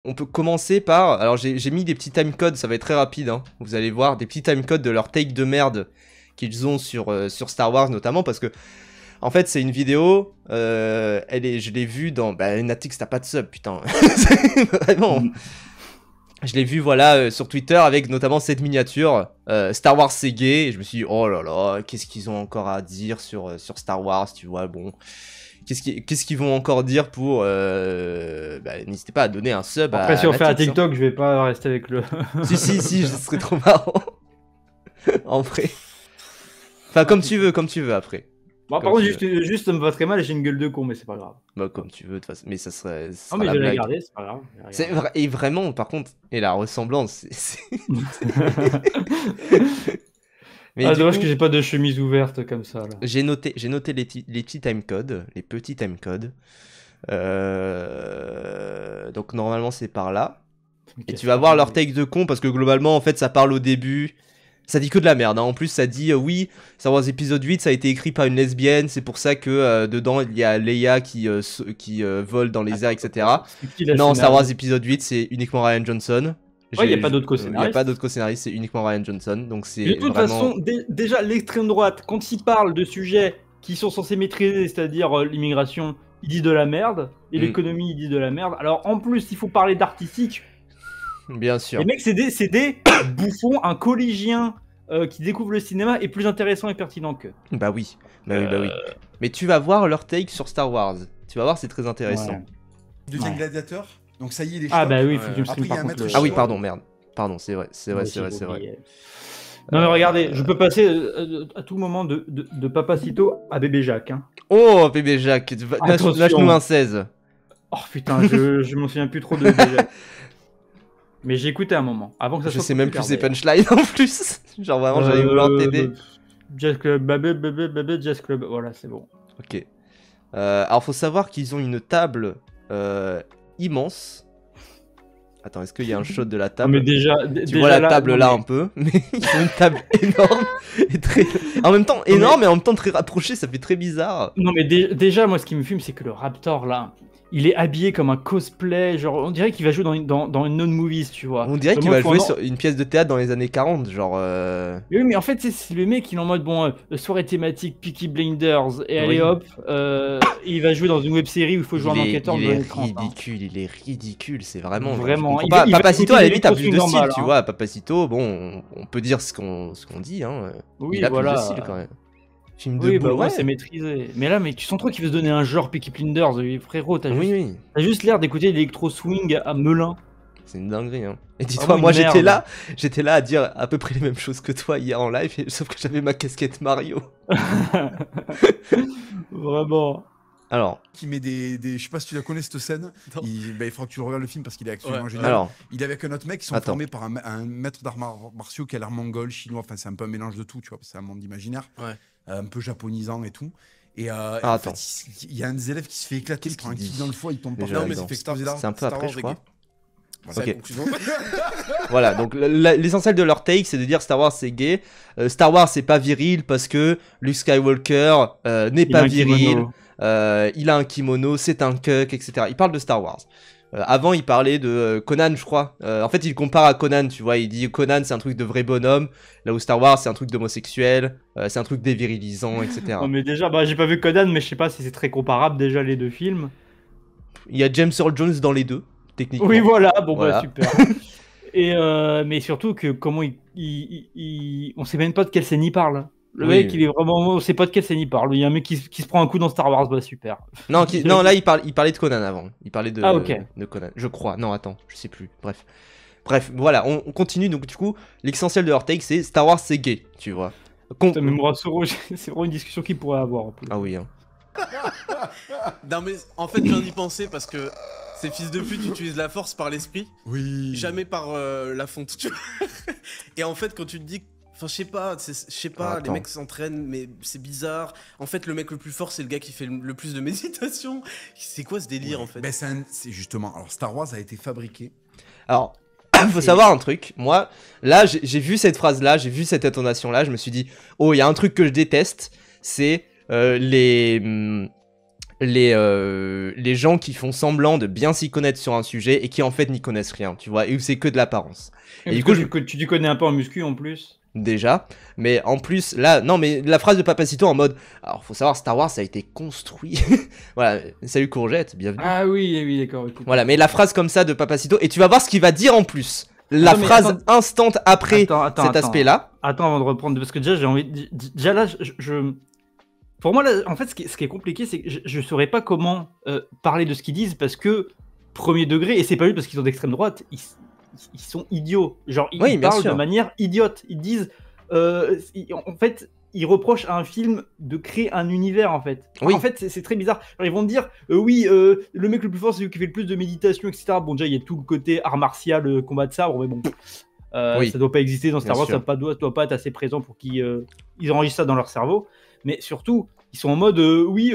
On peut commencer par... Alors j'ai mis des petits timecodes, ça va être très rapide, hein. Vous allez voir, des petits timecodes de leur take de merde qu'ils ont sur Star Wars notamment, parce que... En fait, c'est une vidéo, je l'ai vue dans... Bah, Natix, t'as pas de sub, putain. Vraiment. Je l'ai vu, voilà, sur Twitter, avec notamment cette miniature, Star Wars c'est gay, et je me suis dit, oh là là, qu'est-ce qu'ils ont encore à dire sur Star Wars, tu vois, bon... Qu'est-ce qu'ils vont encore dire pour... Bah, n'hésitez pas à donner un sub Après, à si on fait un Natix, hein. TikTok, je vais pas rester avec le... Si, ce serait trop marrant. En vrai. Enfin, comme tu veux, après. Bon, par contre, juste, ça me va très mal et j'ai une gueule de con, mais c'est pas grave. Bah, comme tu veux, de toute façon. Mais ça serait Ah, mais la je vais la blague. garder, c'est pas grave. Et vraiment, par contre, et la ressemblance, Mais ah, du dommage coup, que j'ai pas de chemise ouverte comme ça, là. j'ai noté les petits timecodes, les petits timecodes. Donc normalement c'est par là. Et tu vas voir leur take de con parce que globalement en fait ça parle au début. Ça dit que de la merde, hein. En plus ça dit oui, Star Wars épisode 8 ça a été écrit par une lesbienne, c'est pour ça que dedans il y a Leia qui vole dans les airs, etc. Non, Star Wars épisode 8 c'est uniquement Ryan Johnson. Ouais, il n'y a pas d'autres Il n'y a co-scénaristes. pas d'autres co-scénaristes, c'est uniquement Ryan Johnson. Donc c'est De toute vraiment... façon, déjà, l'extrême droite, quand ils parlent de sujets qui sont censés maîtriser, c'est-à-dire l'immigration, ils disent de la merde, et l'économie, ils disent de la merde. Alors, en plus, il faut parler d'artistique. Bien sûr. Les mecs, c'est des bouffons, un collégien qui découvre le cinéma est plus intéressant et pertinent qu'eux. Bah oui. Mais tu vas voir leur take sur Star Wars. Tu vas voir, c'est très intéressant. Ouais. Deuxième gladiateur. Donc ça y est, les Ah chocs. bah oui, il faut que tu me Après, stream il y a par un contre. maître Ah oui, Chinois. pardon, merde. Pardon, c'est vrai. Non mais regardez, je peux passer à tout moment de Papacito à Bébé Jacques. Hein. Oh, bébé Jacques, lâche-nous un 16. Oh putain, je m'en souviens plus trop de Bébé Jacques. Mais j'ai écouté un moment, avant que ça Je soit sais même plus populaire, ses punchlines en plus. Genre vraiment, j'allais vouloir t'aider. Jazz Club, bébé, Jazz Club, voilà, c'est bon. Ok. Alors, faut savoir qu'ils ont une table immense. Attends, est-ce qu'il y a un shot de la Non, table? mais déjà, Tu vois la table là un peu, mais ils ont une table énorme et très... En même temps énorme et en même temps très rapprochée, ça fait très bizarre. Non mais déjà, moi ce qui me fume, c'est que le Raptor là, il est habillé comme un cosplay, genre on dirait qu'il va jouer dans une non-movies, tu vois. On dirait qu'il va jouer sur une pièce de théâtre dans les années 40, genre... Oui, mais en fait, c'est le mec, il est en mode, bon, soirée thématique, Peaky Blinders, et allez Oui. hop, il va jouer dans une web-série où il faut jouer un enquêteur de l'année 30. Il est ridicule, c'est vraiment... Vraiment. Je comprends pas. Papacito, à la limite, a plus de normal, style, tu hein. vois. Papacito, bon, on peut dire ce qu'on dit, hein. Oui, Il a voilà. plus de style, quand même. Film de Oui, boule, bah ouais, ouais. c'est maîtrisé. Mais là, mais tu sens trop qu'il veut se donner un genre Peaky Blinders, frérot, t'as Oui. juste l'air d'écouter l'électro-swing à Melun. C'est une dinguerie, hein. Et dis-toi, Vraiment moi une j'étais là à dire à peu près les mêmes choses que toi hier en live, sauf que j'avais ma casquette Mario. Vraiment. Alors, Qui met je sais pas si tu la connais cette scène. Il faudra que tu le regardes le film parce qu'il est absolument génial. alors, Il est avec un autre mec qui sont Attends. formés par un maître d'arts martiaux qui a l'air mongol, chinois. Enfin, c'est un peu un mélange de tout, tu vois. C'est un monde imaginaire, un peu japonisant et tout. Et en attends. fait, il y a un des élèves qui se fait éclater, il Qu'est-ce prend un qu'il kick dit dans le foie, il tombe par Déjà, terre, non, il se fait exploser c'est un peu après, je crois. Voilà. Ok. Voilà, donc l'essentiel de leur take, c'est de dire Star Wars c'est gay. Star Wars c'est pas viril parce que Luke Skywalker n'est pas viril. Il a un kimono, c'est un cuck, etc. Il parle de Star Wars. Avant, il parlait de Conan, je crois. En fait, il compare à Conan, tu vois. Il dit Conan, c'est un truc de vrai bonhomme. Là où Star Wars, c'est un truc d'homosexuel. C'est un truc dévirilisant, etc. Non, mais déjà, bah, j'ai pas vu Conan, mais je sais pas si c'est très comparable déjà les deux films. Il y a James Earl Jones dans les deux, techniquement. Oui, voilà, bon, Voilà. bah, super. Et mais surtout que comment on sait même pas de quelle scène il parle. Le Oui. mec, il est vraiment, on sait pas de quelle scène il parle. Il y a un mec qui se prend un coup dans Star Wars, bah super. Non, non, là, il parlait de Conan avant. Il parlait de, Ah, ok. de Conan. Je crois. Non, attends, je sais plus. Bref, voilà, on continue. Donc, du coup, l'essentiel de leur take, c'est Star Wars, c'est gay, tu vois. Putain, mais moi, c'est vraiment une discussion qu'il pourrait avoir en plus. Ah oui, hein. Non mais en fait je viens d'y penser parce que ces fils de pute utilisent la force par l'esprit, Oui. jamais par la fonte, tu vois. Et en fait quand tu te dis, enfin je sais pas, Ah, les attends. mecs s'entraînent mais c'est bizarre. En fait le mec le plus fort c'est le gars qui fait le plus de méditation. C'est quoi ce délire en fait? Ben, c'est justement. Alors, Star Wars a été fabriqué. Alors, faut savoir un truc. Moi, là, j'ai vu cette phrase-là, j'ai vu cette intonation-là, je me suis dit, oh, il y a un truc que je déteste, c'est les gens qui font semblant de bien s'y connaître sur un sujet et qui en fait n'y connaissent rien, tu vois, et où c'est que de l'apparence. Et du coup, tu t'y connais un peu en muscu en plus. Déjà, mais en plus, là, non, mais la phrase de Papacito en mode, alors faut savoir, Star Wars, ça a été construit, voilà, salut Courgette, bienvenue. Ah oui, d'accord. Écoute. Voilà, mais la phrase comme ça de Papacito, et tu vas voir ce qu'il va dire en plus. La phrase instant après cet aspect-là. Attends, avant de reprendre, parce que déjà, j'ai envie déjà là, pour moi, là, en fait, ce qui est compliqué, c'est que je saurais pas comment parler de ce qu'ils disent, parce que, premier degré, et c'est pas juste parce qu'ils sont d'extrême droite, ils sont idiots. Genre, ils parlent de manière idiote. Ils disent, en fait, ils reprochent à un film de créer un univers, en fait. Oui. En fait, c'est très bizarre. Genre, ils vont te dire, le mec le plus fort, c'est celui qui fait le plus de méditation, etc. Bon, déjà, il y a tout le côté art martial, combat de sabre, mais bon, ça doit pas exister dans Star Wars, ça doit pas être assez présent pour qu'ils enregistrent ça dans leur cerveau. Mais surtout, ils sont en mode,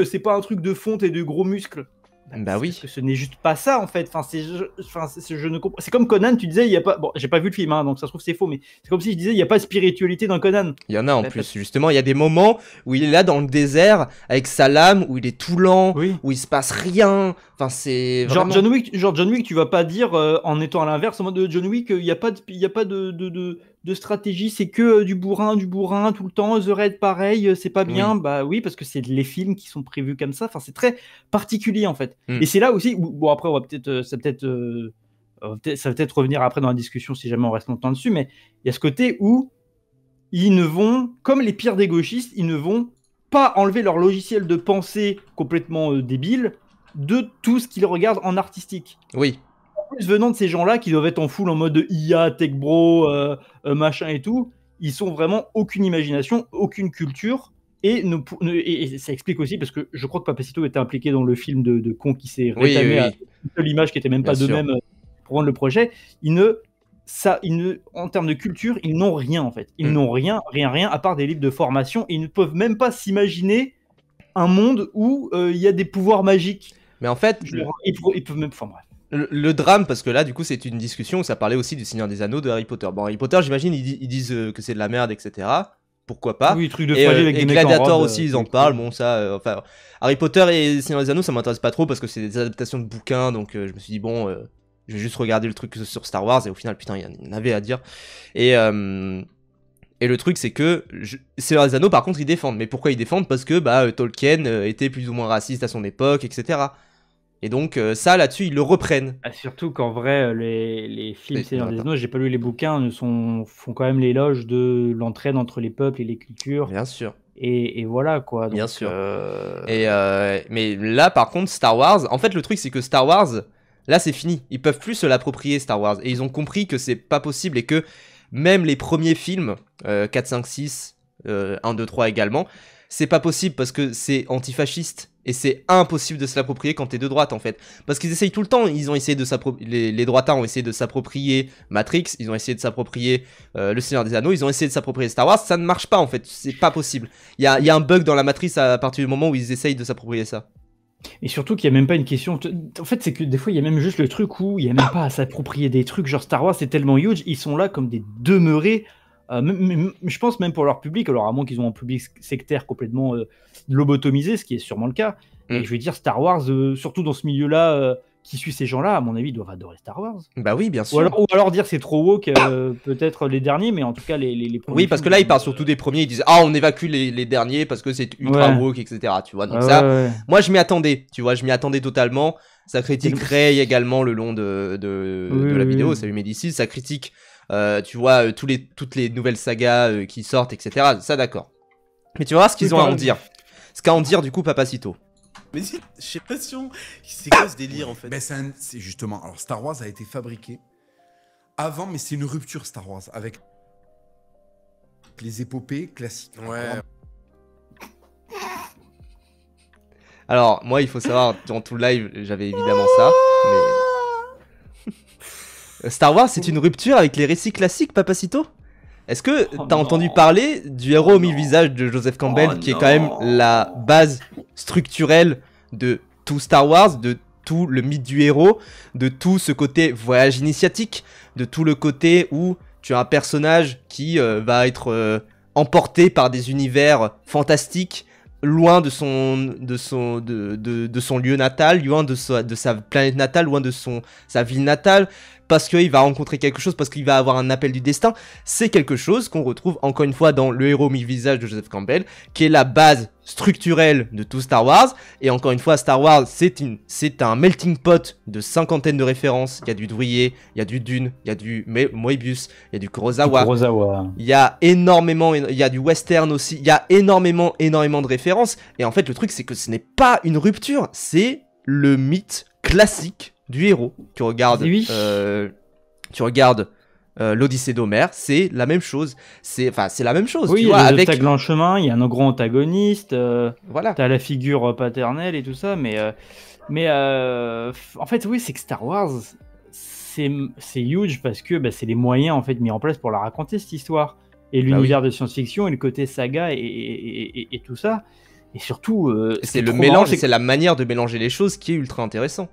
c'est pas un truc de fonte et de gros muscles. Bah oui. Parce que ce n'est juste pas ça en fait. Je ne comprends. C'est comme Conan, tu disais, il y a pas. Bon, j'ai pas vu le film, hein, donc ça se trouve c'est faux, mais c'est comme si je disais, il y a pas de spiritualité dans Conan. Il y en a en plus, justement, il y a des moments où il est là dans le désert avec sa lame, où il est tout lent, où il se passe rien. Enfin, c'est genre vraiment... John Wick, tu vas pas dire en étant à l'inverse, en mode John Wick, il y a pas de stratégie, c'est que du bourrin tout le temps, The Raid pareil, c'est pas bien. Bah oui, parce que c'est les films qui sont prévus comme ça. Enfin, c'est très particulier en fait. Et c'est là aussi où, bon, après on va peut-être ça va peut-être revenir après dans la discussion si jamais on reste longtemps dessus, mais il y a ce côté où ils ne vont, comme les pires des gauchistes, ils ne vont pas enlever leur logiciel de pensée complètement débile de tout ce qu'ils regardent en artistique. Oui. En plus, venant de ces gens-là qui doivent être en full en mode IA, tech bro, machin et tout, ils sont vraiment aucune imagination, aucune culture. Et ça explique aussi, parce que je crois que Papacito était impliqué dans le film de con qui s'est rétamé à une seule image qui était même pas de même pour vendre le projet. En termes de culture, ils n'ont rien en fait. Ils n'ont rien, à part des livres de formation. Et ils ne peuvent même pas s'imaginer un monde où il y a des pouvoirs magiques. Mais en fait, ils peuvent même. Enfin bref. Le drame, parce que là, du coup, c'est une discussion où ça parlait aussi du Seigneur des Anneaux, de Harry Potter. Bon, Harry Potter, j'imagine, ils disent que c'est de la merde, etc. Pourquoi pas. Oui, truc de folie avec des mecs en Gladiator robe, aussi, ils en parlent. Bon, ça, enfin, Harry Potter et Seigneur des Anneaux, ça m'intéresse pas trop parce que c'est des adaptations de bouquins, donc je me suis dit bon, je vais juste regarder le truc sur Star Wars et au final, putain, il y en avait à dire. Et le truc, c'est que Seigneur des Anneaux, par contre, ils défendent. Mais pourquoi ils défendent? Parce que Tolkien était plus ou moins raciste à son époque, etc. Et donc ça, là-dessus, ils le reprennent. Surtout qu'en vrai, les films Seigneur des Anneaux, j'ai pas lu les bouquins, font quand même l'éloge de l'entraide entre les peuples et les cultures. Bien sûr. Et voilà, quoi. Donc, bien sûr. Mais là, par contre, Star Wars... En fait, le truc, c'est que Star Wars, là, c'est fini. Ils peuvent plus se l'approprier, Star Wars. Et ils ont compris que c'est pas possible et que même les premiers films, 4, 5, 6, 1, 2, 3 également... C'est pas possible parce que c'est antifasciste et c'est impossible de se l'approprier quand t'es de droite en fait. Parce qu'ils essayent tout le temps, ils ont essayé de s'approprier, les droitards ont essayé de s'approprier Matrix, ils ont essayé de s'approprier le Seigneur des Anneaux, ils ont essayé de s'approprier Star Wars, ça ne marche pas en fait, c'est pas possible. Il y a un bug dans la matrice à partir du moment où ils essayent de s'approprier ça. Et surtout qu'il n'y a même pas une question. En fait, c'est que des fois, il y a même juste le truc où il n'y a même pas à s'approprier des trucs. Genre Star Wars, c'est tellement huge, ils sont là comme des demeurés. Je pense même pour leur public, alors à moins qu'ils ont un public sectaire complètement lobotomisé, ce qui est sûrement le cas. Et je veux dire, Star Wars, surtout dans ce milieu-là, qui suit ces gens-là, à mon avis, doivent adorer Star Wars. Bah oui, bien sûr. Ou alors dire c'est trop woke, peut-être les derniers, mais en tout cas les premiers. Oui, parce que là, ils parlent surtout des premiers, ils disent on évacue les derniers parce que c'est ultra woke, etc. Tu vois, donc moi je m'y attendais, tu vois, je m'y attendais totalement. Ça critique Rey également le long de la vidéo, Salut Médicis, ça critique. Tu vois, toutes les nouvelles sagas qui sortent, etc. Ça, d'accord. Mais tu vas voir ce qu'ils ont à en dire. Ce qu'a à en dire, du coup, Papacito. Mais je sais pas si c'est quoi ce délire, en fait. Ben c'est justement... Alors, Star Wars a été fabriqué avant, mais c'est une rupture, Star Wars, avec les épopées classiques. Ouais. Alors, moi, il faut savoir, dans tout le live, j'avais évidemment ça, mais... Star Wars, c'est une rupture avec les récits classiques, Papacito? Est-ce que t'as entendu parler du héros au mille visages de Joseph Campbell, qui est quand même la base structurelle de tout Star Wars, de tout le mythe du héros, de tout ce côté voyage initiatique, de tout le côté où tu as un personnage qui va être emporté par des univers fantastiques, loin de son lieu natal, loin de sa planète natale, loin de sa ville natale, parce qu'il va rencontrer quelque chose, parce qu'il va avoir un appel du destin. C'est quelque chose qu'on retrouve encore une fois dans Le héros mille visages de Joseph Campbell, qui est la base structurelle de tout Star Wars. Et encore une fois, Star Wars, c'est un melting pot de cinquantaines de références. Il y a du Drouillet, il y a du Dune, il y a du Moebius, il y a du Kurosawa. Il y a énormément, il y a du western aussi. Il y a énormément de références. Et en fait, le truc, c'est que ce n'est pas une rupture, c'est le mythe classique du héros. Tu regardes, l'Odyssée d'Homère, c'est la même chose. C'est la même chose. Oui, tu vois, avec obstacles en chemin, il y a un gros antagoniste. Voilà. T'as la figure paternelle et tout ça, mais en fait, oui, c'est que Star Wars, c'est huge parce que c'est les moyens en fait mis en place pour la raconter cette histoire et l'univers de science-fiction et le côté saga et tout ça. Et surtout, c'est le mélange, c'est la manière de mélanger les choses qui est ultra intéressant.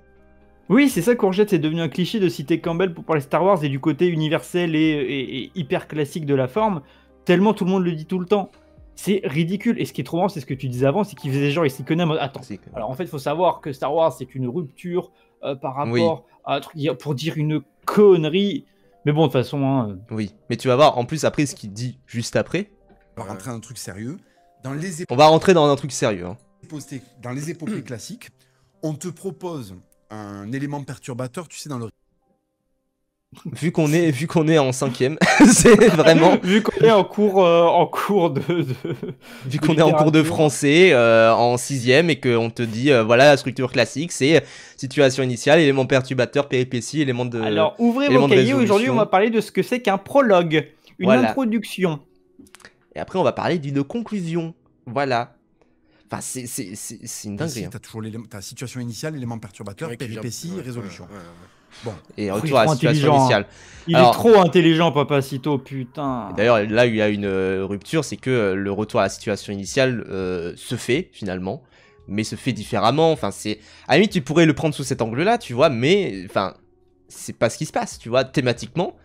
Oui, c'est ça, Courgette, c'est devenu un cliché de citer Campbell pour parler Star Wars et du côté universel et hyper classique de la forme, tellement tout le monde le dit tout le temps. C'est ridicule. Et ce qui est trop marrant, c'est ce que tu disais avant, c'est qu'ils faisaient genre, ils s'y connaissent. Attends, alors en fait, il faut savoir que Star Wars, c'est une rupture par rapport à un truc, pour dire une connerie. Mais bon, de toute façon... Hein, Oui, mais tu vas voir, en plus, après, ce qu'il dit juste après... On va rentrer dans un truc sérieux. On va rentrer dans un truc sérieux. Hein. Dans les épopées classiques, on te propose un élément perturbateur, tu sais, dans le... Vu qu'on est en 5ème, c'est vraiment... Vu qu'on est en cours de Vu qu'on est en cours de français, en 6ème, et qu'on te dit, voilà, la structure classique, c'est situation initiale, élément perturbateur, péripétie, élément de... Alors, ouvrez vos cahiers, aujourd'hui, on va parler de ce que c'est qu'un prologue, une introduction. Et après, on va parler d'une conclusion. Voilà. Enfin, c'est une dinguerie. T'as toujours ta situation initiale, élément perturbateur, péripétie, résolution. Bon. Et retour à la situation initiale. Il est trop intelligent, Papacito, putain. D'ailleurs, là, il y a une rupture, c'est que le retour à la situation initiale se fait, finalement, mais se fait différemment. Enfin, c'est... À la limite, tu pourrais le prendre sous cet angle-là, tu vois, mais... Enfin, c'est pas ce qui se passe, tu vois. Thématiquement,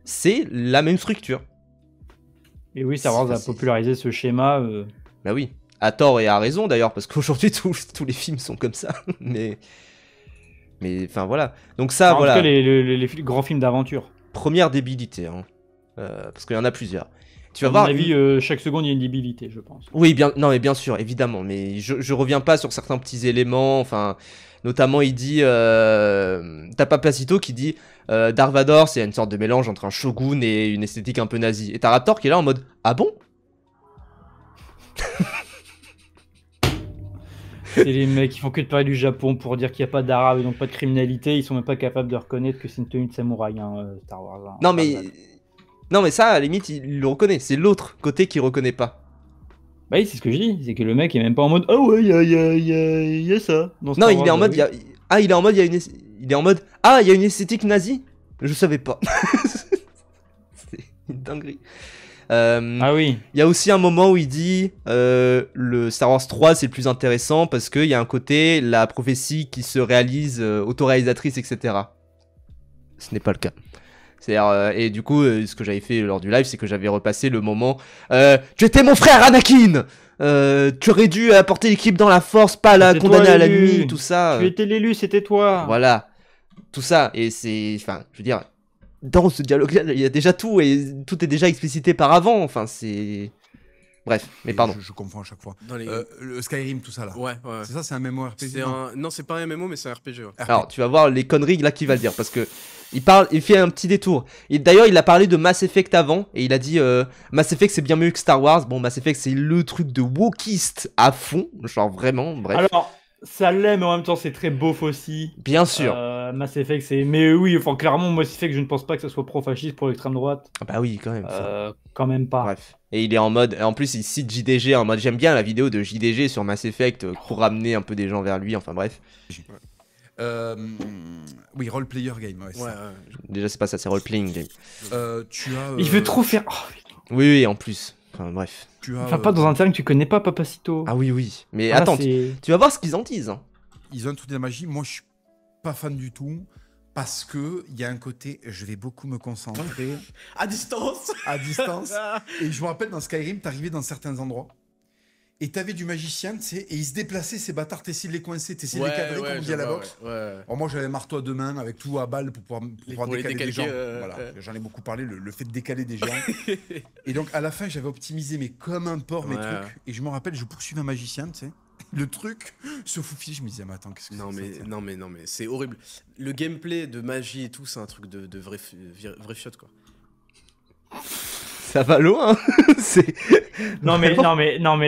c'est la même structure. Et oui, Star Wars a popularisé ce schéma. Bah oui. À tort et à raison d'ailleurs, parce qu'aujourd'hui tous les films sont comme ça. mais enfin voilà. Donc ça, voilà. En tout cas, les grands films d'aventure. Première débilité, hein. Parce qu'il y en a plusieurs. Tu vas voir. À mon avis, chaque seconde il y a une débilité, je pense. Oui, non, mais bien sûr, évidemment. Mais je reviens pas sur certains petits éléments. Enfin, notamment il dit, t'as Papacito qui dit, Dark Vador, c'est une sorte de mélange entre un shogun et une esthétique un peu nazie. Et t'as Raptor qui est là en mode, ah bon? C'est les mecs qui font que de parler du Japon pour dire qu'il n'y a pas d'arabe et donc pas de criminalité. Ils sont même pas capables de reconnaître que c'est une tenue de samouraï, Star Wars. Hein. Non, mais ça, à la limite, il le reconnaît. C'est l'autre côté qui reconnaît pas. Bah oui, c'est ce que je dis. C'est que le mec est même pas en mode, ah ouais, il y a ça. Non, il est en mode, il est en mode, il est en mode, ah, il y a une esthétique nazie. Je savais pas. C'est une dinguerie. Ah oui. Il y a aussi un moment où il dit le Star Wars 3 c'est le plus intéressant parce qu'il y a un côté la prophétie qui se réalise autoréalisatrice, etc. Ce n'est pas le cas. C'est-à-dire, et du coup, ce que j'avais fait lors du live, c'est que j'avais repassé le moment tu étais mon frère Anakin, tu aurais dû apporter l'équipe dans la force, pas la condamner à la nuit, tout ça. Tu étais l'élu, c'était toi. Voilà, tout ça. Et c'est, enfin, je veux dire, dans ce dialogue-là, il y a déjà tout, et tout est déjà explicité par avant, enfin, c'est... Bref, mais pardon. Je confonds à chaque fois. Dans les... le Skyrim, tout ça, là. Ouais. C'est ça, c'est un MMORPG. Non, c'est pas un MMO, mais c'est un RPG. Ouais. Alors, tu vas voir les conneries là qu'il va dire, parce que il fait un petit détour. D'ailleurs, il a parlé de Mass Effect avant, et il a dit Mass Effect c'est bien mieux que Star Wars. Bon, Mass Effect c'est le truc de wokiste à fond, genre vraiment, bref. Alors... Ça l'est, mais en même temps, c'est très beauf aussi. Bien sûr. Mass Effect, c'est... Mais oui, enfin, clairement, Mass Effect, je ne pense pas que ça soit pro-fasciste pour l'extrême droite. Ah bah oui, quand même. Quand même pas. Bref. Et il est en mode... En plus, il cite JDG en mode... J'aime bien la vidéo de JDG sur Mass Effect pour ramener un peu des gens vers lui, enfin bref. Oui, role-player game, ouais. Déjà, c'est pas ça, c'est role-playing game. Il veut trop faire... Oui, en plus. Enfin, bref. Enfin, pas dans un terme que tu connais pas, Papacito. Ah oui. Mais attends, tu vas voir ce qu'ils en disent. Hein. Ils ont un truc de la magie. Moi, je suis pas fan du tout. Parce que il y a un côté, je vais beaucoup me concentrer. À distance. À distance. Et je me rappelle, dans Skyrim, t'arrivais dans certains endroits. Et t'avais du magicien, tu sais, et il se déplaçait, ces bâtards, t'essayais de les coincer, t'essayais de les cadrer, comme on dit à la boxe. Ouais. Alors moi, j'avais marteau à 2 mains, avec tout à balle pour pouvoir les décaler des gens. décalquer, Voilà, j'en ai beaucoup parlé, le fait de décaler des gens. Et donc, à la fin, j'avais optimisé, mais comme un porc, mes trucs. Et je me rappelle, je poursuivais un magicien, tu sais. Le truc se faufile, je me disais, mais attends, qu'est-ce que c'est non mais c'est horrible. Le gameplay de magie et tout, c'est un truc de vrai fiotte, quoi. Ça va loin. non mais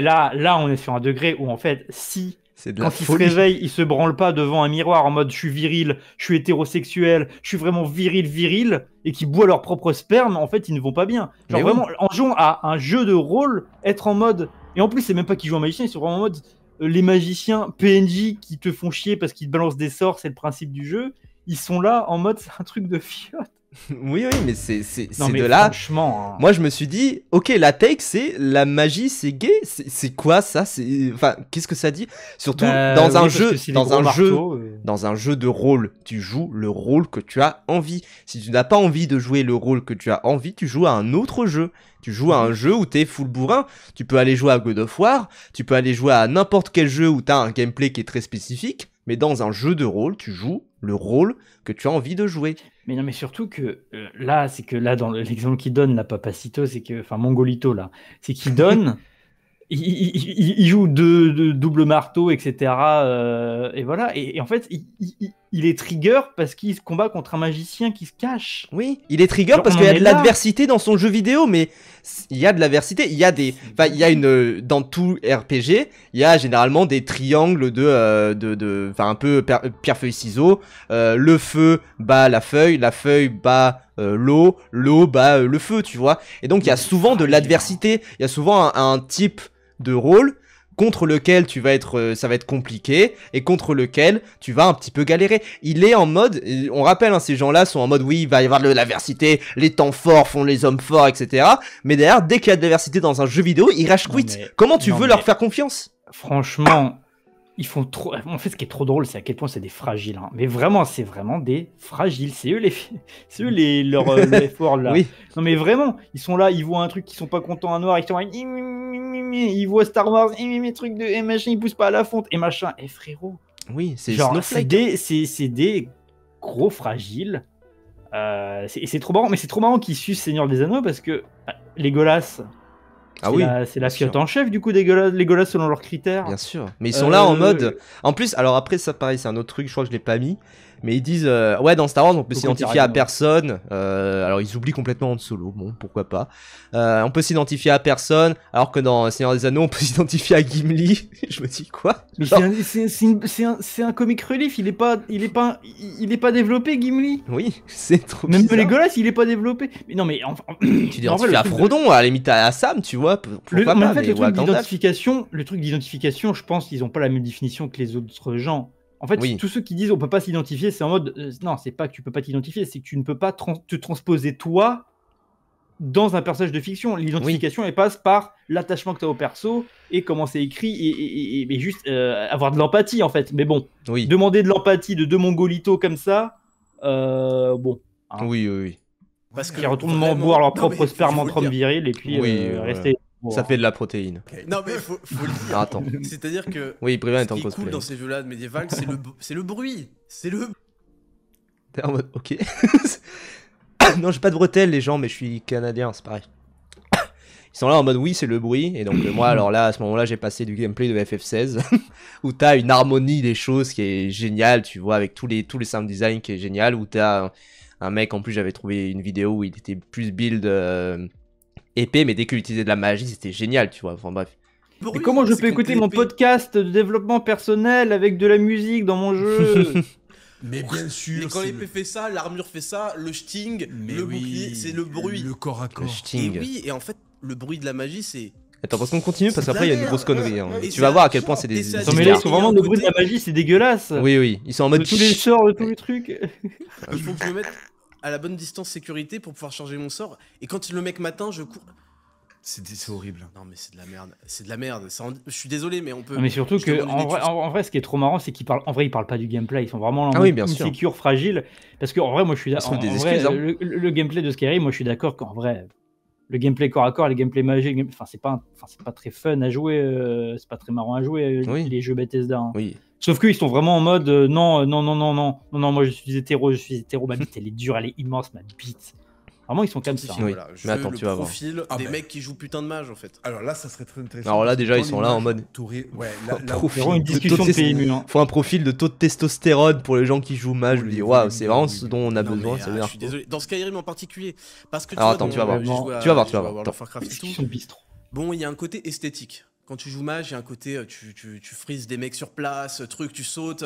là on est sur un degré où en fait si quand il se réveille, il se branle pas devant un miroir en mode je suis viril, je suis hétérosexuel, je suis vraiment viril et qui boit leur propre sperme, en fait ils ne vont pas bien. Genre vraiment en jouant à un jeu de rôle, être en mode et en plus c'est même pas qu'ils jouent en magicien, ils sont vraiment en mode les magiciens PNJ qui te font chier parce qu'ils te balancent des sorts, c'est le principe du jeu. Ils sont là en mode c'est un truc de fiotte. Oui, mais c'est mais de là. Franchement, moi je me suis dit, ok, la take c'est la magie, c'est gay, c'est quoi ça, enfin qu'est-ce que ça dit, surtout dans un jeu, dans un jeu de rôle, tu joues le rôle que tu as envie. Si tu n'as pas envie de jouer le rôle que tu as envie, tu joues à un autre jeu. Tu joues à un jeu où t'es full bourrin, tu peux aller jouer à God of War, tu peux aller jouer à n'importe quel jeu où t'as un gameplay qui est très spécifique, mais dans un jeu de rôle, tu joues le rôle que tu as envie de jouer. Mais non, mais surtout que là, c'est que là, dans l'exemple qu'il donne, là, Papacito, c'est que, enfin, Mongolito, là, c'est qu'il donne, il joue de double marteau, etc. Et voilà. Et en fait, il est trigger parce qu'il se combat contre un magicien qui se cache. Oui, il est trigger parce qu'il y a de l'adversité dans son jeu vidéo, mais il y a de l'adversité. Il y a des, enfin, il y a une dans tout RPG, il y a généralement des triangles enfin un peu pierre feuille ciseaux. Le feu bat la feuille bat l'eau bat le feu, tu vois. Et donc il y a souvent de l'adversité. Il y a souvent un type de rôle contre lequel tu vas être, ça va être compliqué, et contre lequel tu vas un petit peu galérer. Il est en mode, on rappelle, hein, ces gens-là sont en mode, oui, il va y avoir de l'adversité, les temps forts font les hommes forts, etc. Mais derrière, dès qu'il y a de l'adversité dans un jeu vidéo, ils rage quit. Comment tu veux leur faire confiance? Franchement, ils font trop. En fait, ce qui est trop drôle, c'est à quel point c'est des fragiles. Hein. Mais vraiment, c'est vraiment des fragiles. C'est eux leurs efforts là. Oui. Non, mais vraiment, ils sont là, ils voient un truc qu'ils sont pas contents à noir, ils voient Star Wars, truc de machin, ils poussent pas à la fonte et machin. Et frérot. Oui, c'est genre c'est des gros fragiles. C'est trop marrant, mais c'est trop marrant qu'ils sucent Seigneur des Anneaux parce que Legolas. C'est la fiotte en chef du coup des Legolas selon leurs critères. Bien sûr. Mais ils sont là en mode. En plus, alors après ça pareil, c'est un autre truc, je crois que je l'ai pas mis. Mais ils disent ouais, dans Star Wars on peut s'identifier à personne. Alors ils oublient complètement Han Solo, bon pourquoi pas. On peut s'identifier à personne, alors que dans Seigneur des Anneaux on peut s'identifier à Gimli. Je me dis quoi? Mais c'est un comic relief, il est pas développé Gimli. Oui, c'est trop. Même Legolas il est pas développé. Mais non mais enfin, tu t'identifies à Frodon, à la limite à Sam, tu vois. Mais en fait le truc d'identification, je pense qu'ils ont pas la même définition que les autres gens. En fait, tous ceux qui disent on peut pas s'identifier, c'est en mode non, c'est pas que tu peux pas t'identifier, c'est que tu ne peux pas te transposer toi dans un personnage de fiction. L'identification elle passe par l'attachement que tu as au perso et comment c'est écrit et juste avoir de l'empathie en fait. Mais bon, demander de l'empathie de deux mongolitos comme ça, bon. Hein. Oui. Parce qu'ils retournent boire leur propre sperme entre hommes virils et puis rester. Ça fait de la protéine. Okay. Non mais faut le dire. Attends. C'est-à-dire que ce qui est cool dans ces jeux-là de médiéval, c'est le bruit. C'est le... T'es en mode, ok. Non, j'ai pas de bretelles les gens, mais je suis canadien, c'est pareil. Ils sont là en mode oui, c'est le bruit. Et donc moi, alors là, à ce moment-là, j'ai passé du gameplay de FF16 où t'as une harmonie des choses qui est géniale, tu vois, avec tous les sound design qui est génial, où t'as un mec, en plus j'avais trouvé une vidéo où il était plus build... épais, mais dès qu'il utilisait de la magie, c'était génial, tu vois. Enfin bref. Et comment je peux écouter mon podcast de développement personnel avec de la musique dans mon jeu? Mais bien sûr. Et quand l'épée fait ça, l'armure fait ça, le sting, bouclier, c'est le bruit. Le corps à corps. Sting. Et oui, et en fait, le bruit de la magie, c'est... Attends, parce qu'on continue, parce qu'après il y a une grosse connerie. Hein. Tu vas voir à quel point c'est des... Non mais là, ils sont vraiment le bruit de la magie, c'est dégueulasse. Oui, ils sont en mode... De tous les sorts, de tous les trucs. Il faut que je me mette à la bonne distance sécurité pour pouvoir charger mon sort. Et quand le mec m'atteint, je cours. C'est horrible. Non mais c'est de la merde. C'est de la merde. Je suis désolé, mais on peut. Non, mais surtout que en vrai, ce qui est trop marrant, c'est qu'ils parlent. En vrai, ils parlent pas du gameplay. Ils sont vraiment insécures, fragiles. Parce qu'en vrai, moi, je suis d'accord. Le gameplay de Skyrim, moi, je suis d'accord qu'en vrai, le gameplay corps à corps, les gameplay magiques, enfin c'est pas très fun à jouer, c'est pas très marrant à jouer Oui. les jeux Bethesda. Hein. Oui. Sauf qu'ils sont vraiment en mode non, moi je suis hétéro, ma bite elle est dure, elle est immense, ma bite. Vraiment ils sont comme ça. Oui. Voilà, je Mais attends, veux tu le vas voir. profil Ah des ben. mecs qui jouent putain de mage en fait. Alors là, ça serait très intéressant. Alors là, parce que déjà, dans ils sont là en l'image, mode- Ouais, là, Profil. C'est vraiment une de discussion taux de de PMU. Hein. Faut un profil de taux de testostérone pour les gens qui jouent mage. Je Oui, me dis, oui, waouh, oui, c'est oui, vraiment oui, ce oui. dont on a Non, besoin. mais, Ça je veut dire suis désolé. Dans Skyrim en particulier, parce que tu Alors, vois, attends, dans- tu vas voir. j'ai joué à- Tu vas voir, j'ai tu vas joué à voir. World of Warcraft et tout. Discussion de bistrot. Bon, il y a un côté esthétique. Quand tu joues mage, il y a un côté, tu frises des mecs sur place, tu sautes.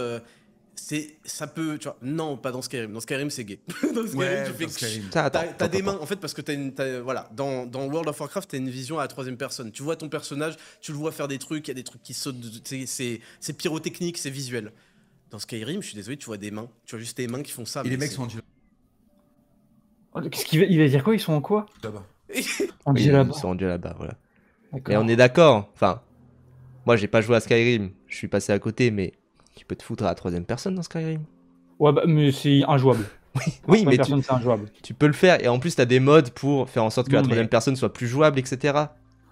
Ça peut, tu vois. Non, pas dans Skyrim. Dans Skyrim, c'est gay. Dans Skyrim, Ouais, tu fais. dans Skyrim. T'as des mains, en fait, parce que voilà, dans World of Warcraft, t'as une vision à la troisième personne. Tu vois ton personnage, tu le vois faire des trucs, il y a des trucs qui sautent, c'est pyrotechnique, c'est visuel. Dans Skyrim, je suis désolé, tu vois des mains, tu vois juste tes mains qui font ça. Et mais les mecs c'est- sont en Qu'est-ce qu'il va dire quoi? Ils sont en quoi? là-bas. En Oui, là-bas. ils sont rendus là-bas, voilà. D'accord. Mais on est d'accord. Enfin, moi, j'ai pas joué à Skyrim. Je suis passé à côté, mais tu peux te foutre à la troisième personne dans Skyrim. Ouais, bah, mais c'est injouable. Oui, mais personne, c'est injouable. tu peux le faire. Et en plus, t'as des modes pour faire en sorte que Non, la troisième mais- personne soit plus jouable, etc.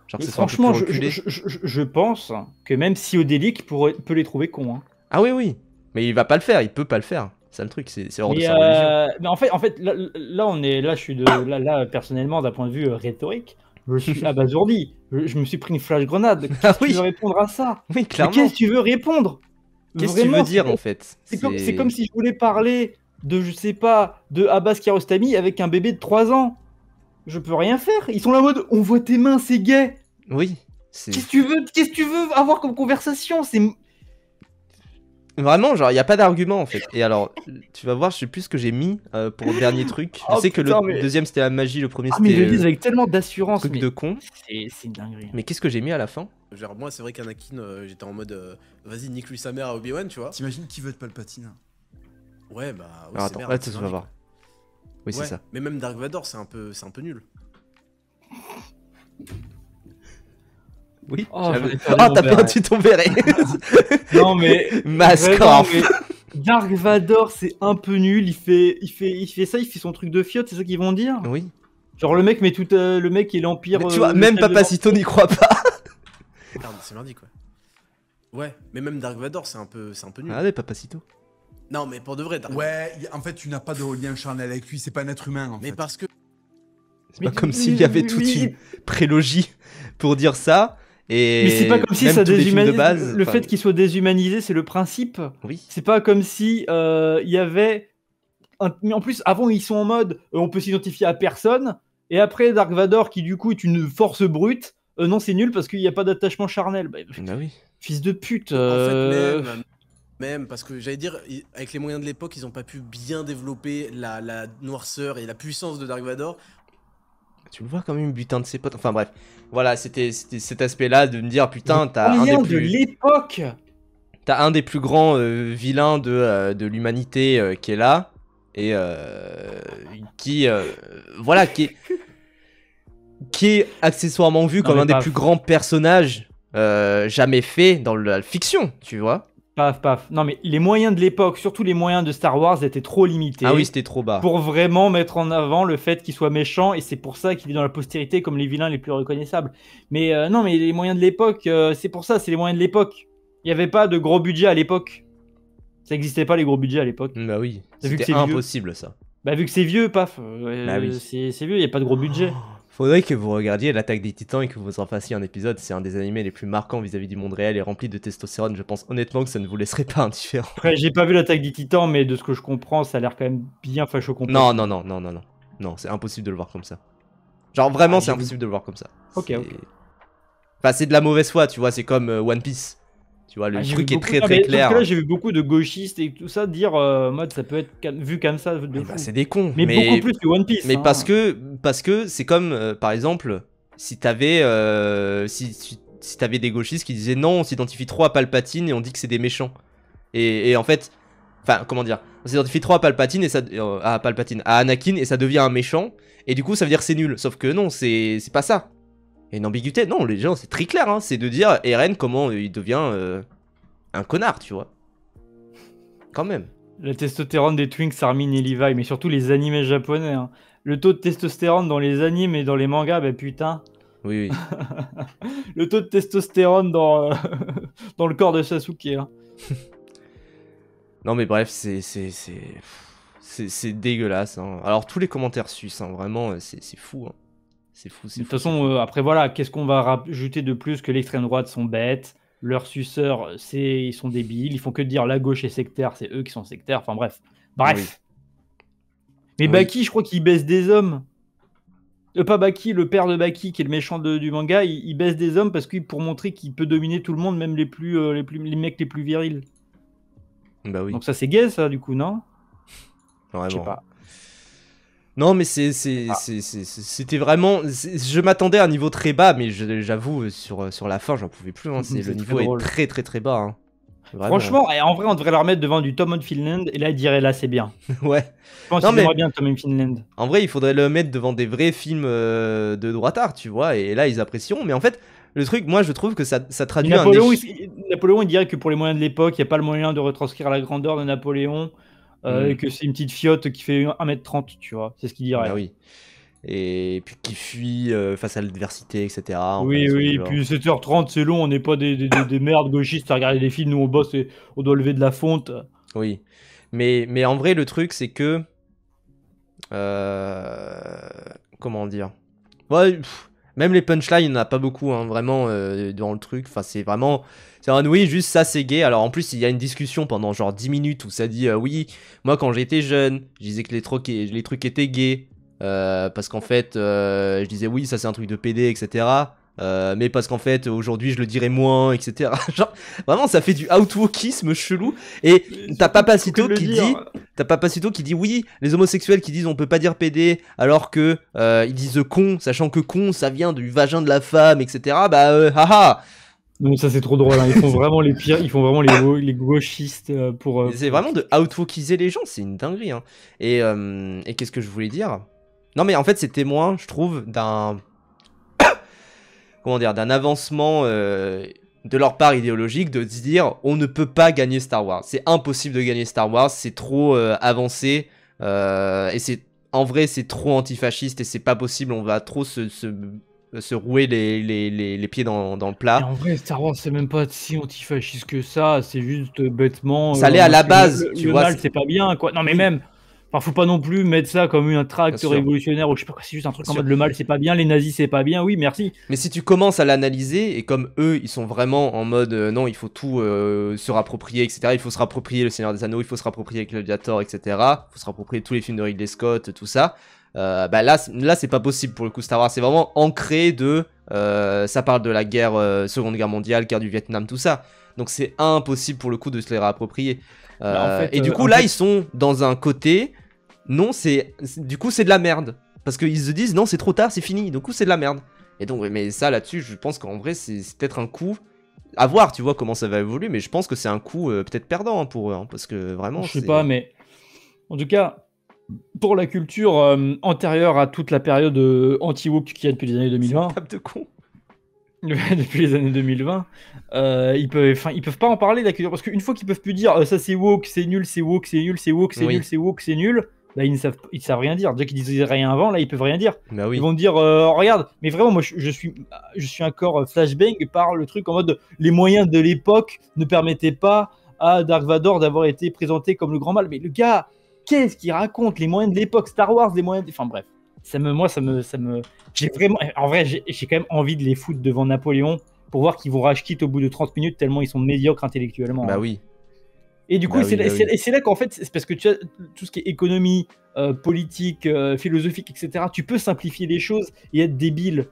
Genre que ce soit un peu Franchement, plus reculé. je pense que même si Odélic peut les trouver cons. Hein. Ah oui, oui. Mais il va pas le faire. Il peut pas le faire. C'est ça le truc. C'est hors de Mais, sa religion. mais en fait là, je suis là, personnellement, d'un point de vue rhétorique, je suis abasourdi. Je me suis pris une flash grenade. Ah Tu oui, veux répondre à ça? oui, Mais clairement. qu'est-ce que tu veux répondre? Qu'est-ce que tu Vraiment, veux dire en fait? c'est comme si je voulais parler de, je sais pas, de Abbas Kiarostami avec un bébé de 3 ans. Je peux rien faire. Ils sont là en mode, on voit tes mains, c'est gay. Oui. C'est Qu'est-ce que tu veux avoir comme conversation? C'est vraiment genre il y a pas d'argument en fait. Et alors tu vas voir, je sais plus ce que j'ai mis pour le dernier truc. Je Oh, sais que putain, le mais- deuxième c'était la magie, le premier ah mais ils c'était le disent avec tellement d'assurance. truc Mais de con. c'est une dinguerie. Mais qu'est-ce que j'ai mis à la fin? Genre, moi, c'est vrai qu'Anakin, j'étais en mode, vas-y, nique-lui sa mère à Obi-Wan, tu vois. T'imagines qui veut être Palpatine? Ouais, bah, oui, Alors c'est attends, merde, là c'est tu vas dingue, voir. quoi. Oui c'est Ouais, ça. mais même Dark Vador, c'est un peu nul. Oui. Oh, j'avais- j'en ai perdu Oh, mon t'as béret. perdu ton béret. Non mais Mask vraiment, off. mais Dark Vador c'est un peu nul. Il fait ça, il fait son truc de fiotte, c'est ça qu'ils vont dire. Oui. Genre le mec met tout le mec et l'empire. Mais tu vois, même Papacito n'y croit pas. Merde, c'est merdique, quoi. Ouais, mais même Dark Vador, c'est un peu nul. Allez Papacito. Non, mais pour de vrai, Dark Ouais, en fait, tu n'as pas de lien charnel avec lui, c'est pas un être humain en Mais fait. parce que C'est pas comme s'il y avait toute une prélogie pour dire ça. Et Mais c'est pas comme si même ça tous les films déshumanise. de base. Le enfin, fait qu'il soit déshumanisé, c'est le principe. Oui. C'est pas comme si il y avait. Mais en plus, avant, ils sont en mode on peut s'identifier à personne. Et après, Dark Vador, qui du coup est une force brute, non, c'est nul parce qu'il n'y a pas d'attachement charnel. Bah, Bah oui. fils de pute. En fait, même, parce que j'allais dire, avec les moyens de l'époque, ils ont pas pu bien développer la noirceur et la puissance de Dark Vador. Tu le vois quand même butin de ses potes. Enfin bref. Voilà, c'était cet aspect-là de me dire putain, t'as un Moyen des de plus. l'époque. T'as un des plus grands vilains de l'humanité qui est là et qui voilà qui est accessoirement vu Non, comme mais un des paf. plus grands personnages jamais fait dans la fiction, tu vois. Paf. Non, mais les moyens de l'époque, surtout les moyens de Star Wars, étaient trop limités. Ah oui, c'était trop bas. Pour vraiment mettre en avant le fait qu'il soit méchant, et c'est pour ça qu'il est dans la postérité comme les vilains les plus reconnaissables. Mais non, mais les moyens de l'époque, c'est pour ça, c'est les moyens de l'époque. Il n'y avait pas de gros budget à l'époque. Ça n'existait pas les gros budgets à l'époque. Bah oui, T'as vu que c'était c'est vieux impossible ça. Bah vu que c'est vieux, paf. Bah oui. C'est vieux, il n'y a pas de gros budget. Faudrait que vous regardiez l'Attaque des Titans et que vous en fassiez un épisode. C'est un des animés les plus marquants vis-à-vis du monde réel et rempli de testostérone. Je pense honnêtement que ça ne vous laisserait pas indifférent. Après, j'ai pas vu l'attaque des Titans, mais de ce que je comprends, ça a l'air quand même bien facho complet. Non, c'est impossible de le voir comme ça. Genre vraiment, Ah, c'est j'ai impossible de le voir comme ça. Ok, C'est- ok. Enfin, c'est de la mauvaise foi, tu vois. C'est comme One Piece. Tu vois, le Ah, j'ai truc vu est beaucoup- très Ah, très mais sauf clair. que là, j'ai vu beaucoup de gauchistes et tout ça dire mode ça peut être vu comme ça de Mais fou. bah, c'est des cons. Mais beaucoup plus que One Piece. Mais hein. parce que c'est comme par exemple si t'avais si t'avais des gauchistes qui disaient non, on s'identifie trop à Palpatine et on dit que c'est des méchants. Et en fait, enfin comment dire, on s'identifie trop à Palpatine et ça à Anakin et ça devient un méchant et du coup ça veut dire que c'est nul. Sauf que non, c'est pas ça. Il y a une ambiguïté. Non, les gens c'est très clair. Hein, c'est de dire Eren comment il devient un connard, tu vois. Quand même. La testostérone des Twinks, Armin et Levi, mais surtout les animés japonais. Hein. Le taux de testostérone dans les animes et dans les mangas, bah putain. Oui, oui. Le taux de testostérone dans, dans le corps de Sasuke. Hein. Non, mais bref, c'est dégueulasse. Hein. Alors, tous les commentaires suisses, hein, vraiment, c'est fou. Hein. C'est fou, c'est De fou. toute façon, après, voilà, qu'est-ce qu'on va rajouter de plus que l'extrême droite sont bêtes, leurs suceurs, ils sont débiles, ils font que dire la gauche est sectaire, c'est eux qui sont sectaires. Enfin, bref. Bref. Oui. Mais Oui. Baki, je crois qu'il baisse des hommes. Pas Baki, le père de Baki, qui est le méchant du manga, il baisse des hommes parce que pour montrer qu'il peut dominer tout le monde, même les mecs les plus virils. Bah oui. Donc ça c'est gay ça du coup, non? Vraiment. Je sais pas. Non, mais c'était vraiment... Je m'attendais à un niveau très bas, mais j'avoue, sur la fin, j'en pouvais plus. Hein. C'est Le très niveau est drôle. très très très bas. Hein. Vraiment. Franchement, en vrai, on devrait leur mettre devant du Tom of Finland et là, ils diraient là, c'est bien. Ouais. Je pense Non, qu'ils mais- aimeraient bien Tom of Finland. En vrai, il faudrait le mettre devant des vrais films de droitard, tu vois, et là, ils apprécieront. Mais en fait, le truc, moi, je trouve que ça traduit un Napoléon, échec. Napoléon, il dirait que pour les moyens de l'époque, il n'y a pas le moyen de retranscrire la grandeur de Napoléon et que c'est une petite fiotte qui fait 1m30, tu vois. C'est ce qu'il dirait. Bah oui. Et puis qui fuit face à l'adversité, etc. Oui, Enfin, oui, genre. puis 7h30, c'est long, on n'est pas des merdes gauchistes à regarder des films, nous on bosse et on doit lever de la fonte. Oui. Mais en vrai, le truc, c'est que... comment dire? Ouais, même les punchlines, il n'y en a pas beaucoup, hein, vraiment, dans le truc. Enfin, c'est vraiment... C'est un oui, juste ça, c'est gay. Alors, en plus, il y a une discussion pendant genre 10 minutes où ça dit, oui, moi, quand j'étais jeune, je disais que les trucs étaient gays. Parce qu'en fait, je disais, oui, ça, c'est un truc de PD, etc. Mais parce qu'en fait, aujourd'hui, je le dirais moins, etc. Genre, vraiment, ça fait du outwokisme chelou. Et t'as Papacito qui dit... T'as Papacito qui dit oui, les homosexuels qui disent on peut pas dire PD alors que ils disent con, sachant que con ça vient du vagin de la femme, etc. Bah haha. Non, ça c'est trop drôle, hein. Ils font vraiment les pires, ils font vraiment les gauchistes pour. C'est vraiment de outwokiser les gens, c'est une dinguerie. Hein. Et qu'est-ce que je voulais dire? Non mais en fait c'est témoin, je trouve, d'un comment dire, d'un avancement de leur part idéologique de se dire on ne peut pas gagner Star Wars. C'est impossible de gagner Star Wars, c'est trop avancé et c'est en vrai c'est trop antifasciste et c'est pas possible, on va trop se rouer les pieds dans le Et plat. en vrai, Star Wars c'est même pas si antifasciste que ça, c'est juste bêtement. Ça l'est à la base, le, tu le vois. mal c'est pas bien quoi. Non mais même. Enfin, faut pas non plus mettre ça comme un tract Bien sûr. révolutionnaire ou je sais pas quoi, c'est juste un truc Bien en sûr. mode le mal c'est pas bien, les nazis c'est pas bien, oui merci. Mais si tu commences à l'analyser, et comme eux, ils sont vraiment en mode non, il faut tout se rapproprier, etc. Il faut se rapproprier Le Seigneur des Anneaux, il faut se rapproprier Gladiator, etc. Il faut se rapproprier tous les films de Ridley Scott, tout ça. Bah là c'est pas possible pour le coup. Star Wars, c'est vraiment ancré de... ça parle de la guerre, Seconde Guerre mondiale, guerre du Vietnam, tout ça. Donc c'est impossible pour le coup de se les réapproprier. Bah, en fait, et du coup, là, ils sont dans un côté... Non, du coup, c'est de la merde. Parce qu'ils se disent, non, c'est trop tard, c'est fini. Du coup, c'est de la merde. Et donc, mais ça, là-dessus, je pense qu'en vrai, c'est peut-être un coup à voir, tu vois, comment ça va évoluer. Mais je pense que c'est un coup peut-être perdant hein, pour eux. Hein, parce que vraiment, Je sais pas, mais en tout cas, pour la culture antérieure à toute la période anti-woke qu'il y a depuis les années 2020, tape de con. depuis les années 2020, ils peuvent pas en parler de la culture parce qu'une fois qu'ils peuvent plus dire ça c'est woke, c'est nul, c'est woke, c'est nul, c'est woke, c'est Oui. nul, c'est woke, c'est nul, bah ils savent rien dire. Déjà qu'ils disaient rien avant, là ils peuvent rien dire. Bah oui. Ils vont dire regarde, mais vraiment moi je suis encore flashbang par le truc en mode les moyens de l'époque ne permettaient pas à Dark Vador d'avoir été présenté comme le grand mal. Mais le gars, qu'est-ce qu'il raconte? Les moyens de l'époque, Star Wars, les moyens, enfin bref. J'ai vraiment, en vrai, j'ai quand même envie de les foutre devant Napoléon pour voir qu'ils vont rage quit au bout de 30 minutes tellement ils sont médiocres intellectuellement. Bah oui. Et du coup, Bah oui, bah oui. c'est là qu'en fait, c'est parce que tu as tout ce qui est économie, politique, philosophique, etc. Tu peux simplifier les choses et être débile.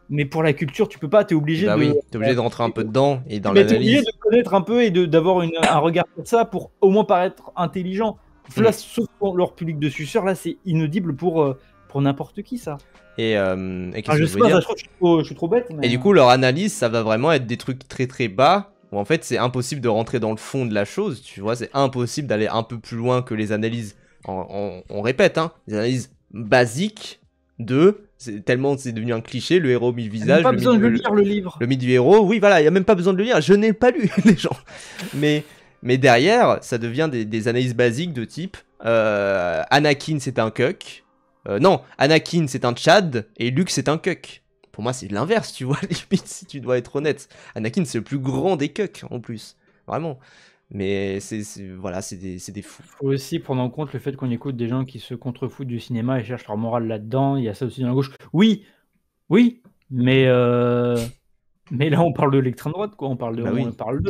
Mais pour la culture, tu peux pas, t'es obligé Bah de. oui, t'es obligé de rentrer un peu dedans et dans Mais t'es obligé l'analyse. de connaître un peu et d'avoir un regard sur ça pour au moins paraître intelligent. Là, sauf pour leur public de suceurs, là, c'est inaudible pour n'importe qui, ça. Et qu'est-ce que Je je sais veux pas, dire ça, je suis trop bête. Mais... Et du coup, leur analyse, ça va vraiment être des trucs très très bas, où en fait, c'est impossible de rentrer dans le fond de la chose, tu vois, c'est impossible d'aller un peu plus loin que les analyses, on répète, hein, les analyses basiques tellement c'est devenu un cliché, le héros mis le il n'y a visage, pas besoin de le lire, le livre. le mythe du héros, oui, voilà, il n'y a même pas besoin de le lire, je n'ai pas lu, les gens. Mais derrière, ça devient des analyses basiques de type, Anakin, c'est un cuck. Non, Anakin c'est un Chad et Luke c'est un cuck. Pour moi c'est l'inverse, tu vois, limite, si tu dois être honnête. Anakin c'est le plus grand des cucks en plus, vraiment. Mais voilà, c'est des fous. Faut aussi prendre en compte le fait qu'on écoute des gens qui se contrefoutent du cinéma et cherchent leur morale là-dedans. Il y a ça aussi dans la gauche. Oui, mais là on parle de l'extrême droite, quoi. On parle de, Bah oui. on parle de